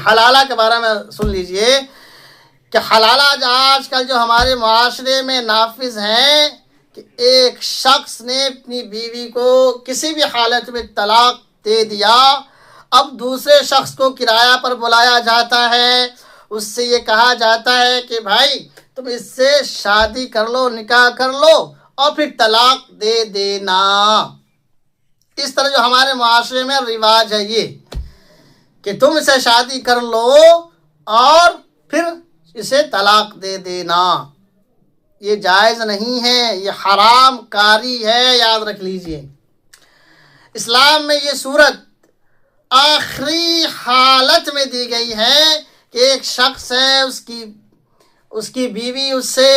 حلالہ کے بارے میں سن لیجئے کہ حلالہ آج کل جو ہمارے معاشرے میں نافذ ہیں کہ ایک شخص نے اپنی بیوی کو کسی بھی حالت میں طلاق دے دیا، اب دوسرے شخص کو کرایہ پر بلایا جاتا ہے، اس سے یہ کہا جاتا ہے کہ بھائی تم اس سے شادی کر لو، نکاح کر لو اور پھر طلاق دے دینا۔ اس طرح جو ہمارے معاشرے میں رواج ہے یہ کہ تم اسے شادی کر لو اور پھر اسے طلاق دے دینا، یہ جائز نہیں ہے، یہ حرام کاری ہے، یاد رکھ لیجئے۔ اسلام میں یہ صورت آخری حالت میں دی گئی ہے کہ ایک شخص ہے، اس کی بیوی اس سے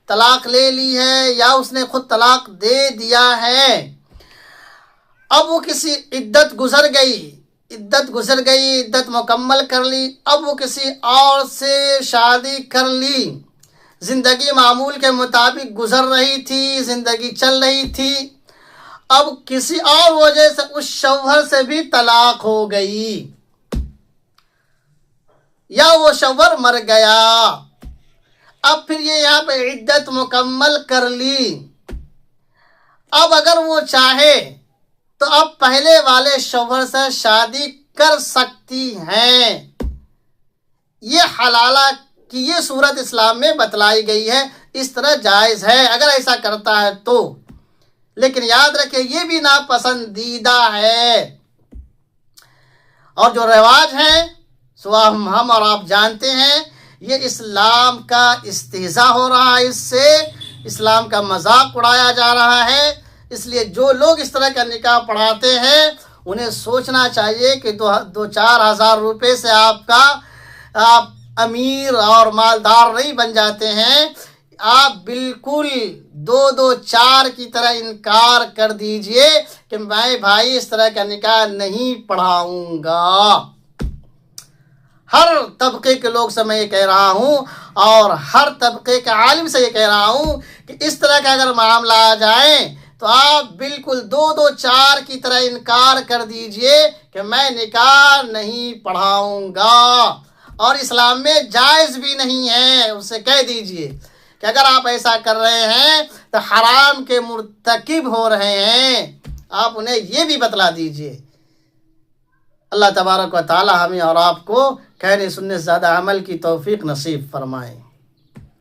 طلاق لے لی ہے یا اس نے خود طلاق دے دیا ہے، اب وہ کسی عدت گزر گئی، عدت مکمل کر لی، اب وہ کسی اور سے شادی کر لی، زندگی معمول کے مطابق گزر رہی تھی، زندگی چل رہی تھی، اب کسی اور وجہ سے اس شوہر سے بھی طلاق ہو گئی یا وہ شوہر مر گیا، اب پھر یہ یہاں پہ عدت مکمل کر لی، اب اگر وہ چاہے تو اب پہلے والے شوہر سے شادی کر سکتی ہیں۔ یہ حلالہ کی یہ صورت اسلام میں بتلائی گئی ہے، اس طرح جائز ہے اگر ایسا کرتا ہے تو، لیکن یاد رکھیں یہ بھی ناپسندیدہ ہے۔ اور جو رواج ہیں سو ہم اور آپ جانتے ہیں، یہ اسلام کا استہزاء ہو رہا ہے، اس سے اسلام کا مذاق اڑایا جا رہا ہے۔ اس لیے جو لوگ اس طرح کا نکاح پڑھاتے ہیں انہیں سوچنا چاہیے کہ 2-4 ہزار روپے سے آپ امیر اور مالدار نہیں بن جاتے ہیں، آپ بالکل 2-4 کی طرح انکار کر دیجئے کہ میں بھائی اس طرح کا نکاح نہیں پڑھاؤں گا۔ ہر طبقے کے لوگ سے میں یہ کہہ رہا ہوں اور ہر طبقے کے عالم سے یہ کہہ رہا ہوں کہ اس طرح کا اگر معاملہ آ جائے تو آپ بالکل 2-4 کی طرح انکار کر دیجئے کہ میں نکاح نہیں پڑھاؤں گا، اور اسلام میں جائز بھی نہیں ہے۔ اسے کہہ دیجئے کہ اگر آپ ایسا کر رہے ہیں تو حرام کے مرتکب ہو رہے ہیں، آپ انہیں یہ بھی بتلا دیجئے۔ اللہ تبارک و تعالی ہمیں اور آپ کو کہنے سننے سے زیادہ عمل کی توفیق نصیب فرمائے۔